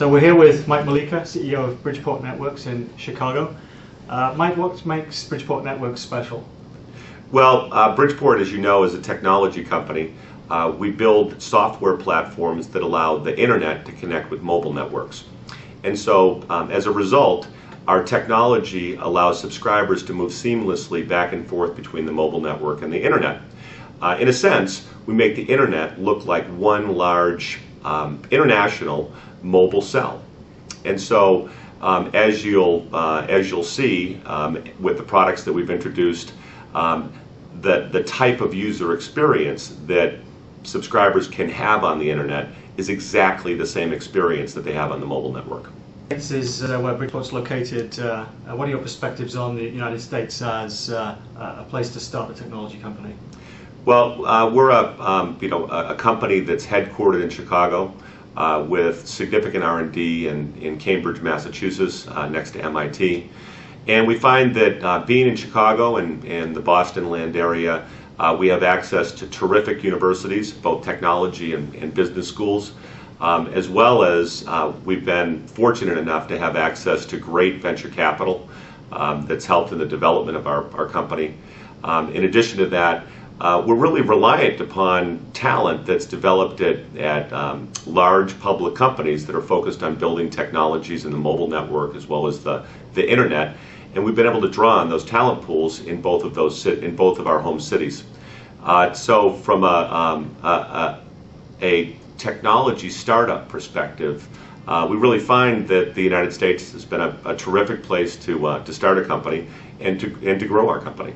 So we're here with Mike Malika, CEO of BridgePort Networks in Chicago. Mike, what makes BridgePort Networks special? Well, BridgePort, as you know, is a technology company. We build software platforms that allow the internet to connect with mobile networks. And so, as a result, our technology allows subscribers to move seamlessly back and forth between the mobile network and the internet. In a sense, we make the internet look like one large international mobile cell. And so, as you'll see with the products that we've introduced, the type of user experience that subscribers can have on the internet is exactly the same experience that they have on the mobile network. This is where BridgePort's located. What are your perspectives on the United States as a place to start a technology company? Well, we're a company that's headquartered in Chicago with significant R&D in Cambridge, Massachusetts, next to MIT. And we find that being in Chicago and the Boston land area, we have access to terrific universities, both technology and business schools, as well as we've been fortunate enough to have access to great venture capital that's helped in the development of our company. In addition to that, we're really reliant upon talent that's developed at large public companies that are focused on building technologies in the mobile network as well as the internet, and we've been able to draw on those talent pools in both of our home cities. So from a technology startup perspective, we really find that the United States has been a terrific place to start a company and to grow our company.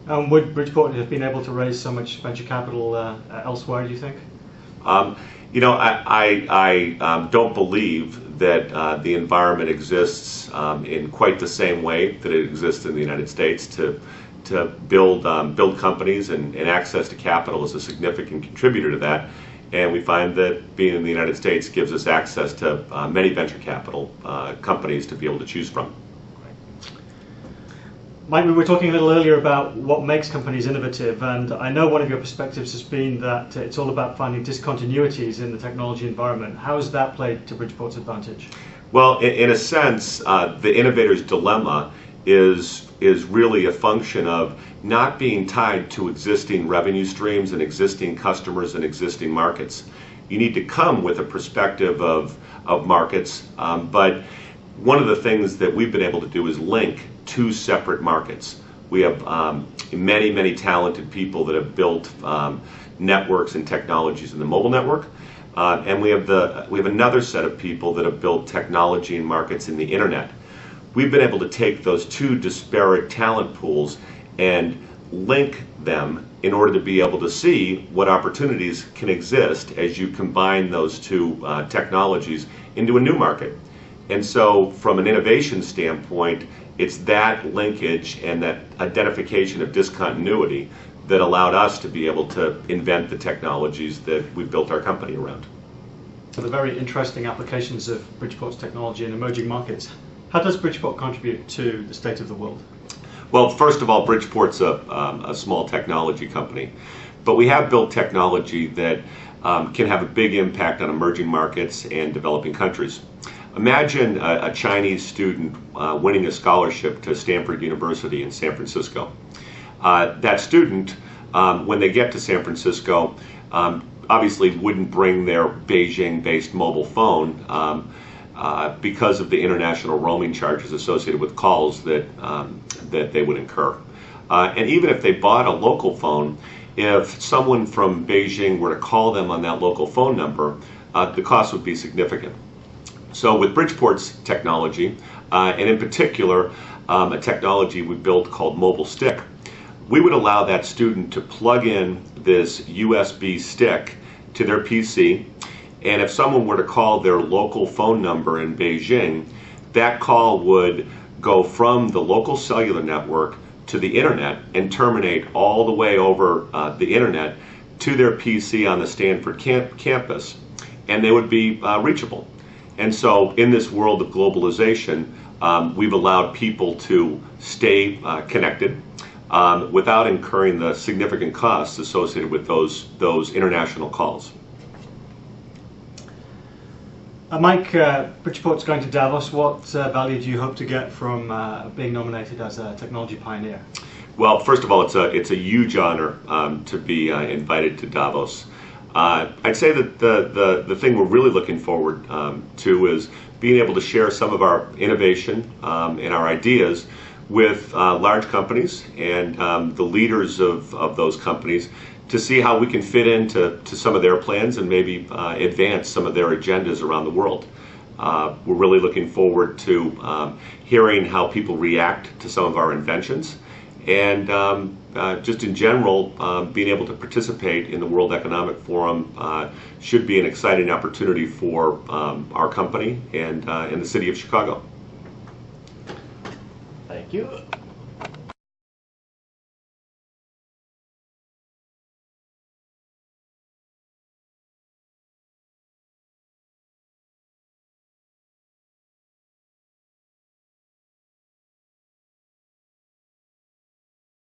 Would BridgePort have been able to raise so much venture capital elsewhere, do you think? You know, I don't believe that the environment exists in quite the same way that it exists in the United States to build companies, and access to capital is a significant contributor to that. And we find that being in the United States gives us access to many venture capital companies to be able to choose from. Mike, we were talking a little earlier about what makes companies innovative, and I know one of your perspectives has been that it's all about finding discontinuities in the technology environment. How has that played to BridgePort's advantage? Well, in a sense, the innovator's dilemma is really a function of not being tied to existing revenue streams and existing customers and existing markets. You need to come with a perspective of markets, but one of the things that we've been able to do is link two separate markets. We have many talented people that have built networks and technologies in the mobile network, and we have another set of people that have built technology and markets in the internet. We've been able to take those two disparate talent pools and link them in order to be able to see what opportunities can exist as you combine those two technologies into a new market. And so from an innovation standpoint, it's that linkage and that identification of discontinuity that allowed us to be able to invent the technologies that we've built our company around. So the very interesting applications of BridgePort's technology in emerging markets. How does BridgePort contribute to the state of the world? Well, first of all, BridgePort's a small technology company, but we have built technology that can have a big impact on emerging markets and developing countries. Imagine a Chinese student winning a scholarship to Stanford University in San Francisco. That student, when they get to San Francisco, obviously wouldn't bring their Beijing-based mobile phone because of the international roaming charges associated with calls that they would incur. And even if they bought a local phone, if someone from Beijing were to call them on that local phone number, the cost would be significant. So with BridgePort's technology, and in particular a technology we built called Mobile Stick, we would allow that student to plug in this USB stick to their PC, and if someone were to call their local phone number in Beijing, that call would go from the local cellular network to the internet and terminate all the way over the internet to their PC on the Stanford campus, and they would be reachable. And so in this world of globalization, we've allowed people to stay connected without incurring the significant costs associated with those international calls. Mike, Bridgeport's going to Davos. What value do you hope to get from being nominated as a technology pioneer? Well, first of all, it's a huge honor to be invited to Davos. I'd say that the thing we're really looking forward to is being able to share some of our innovation and our ideas with large companies and the leaders of those companies to see how we can fit into some of their plans and maybe advance some of their agendas around the world. We're really looking forward to hearing how people react to some of our inventions, and just in general, being able to participate in the World Economic Forum should be an exciting opportunity for our company and in the city of Chicago. Thank you.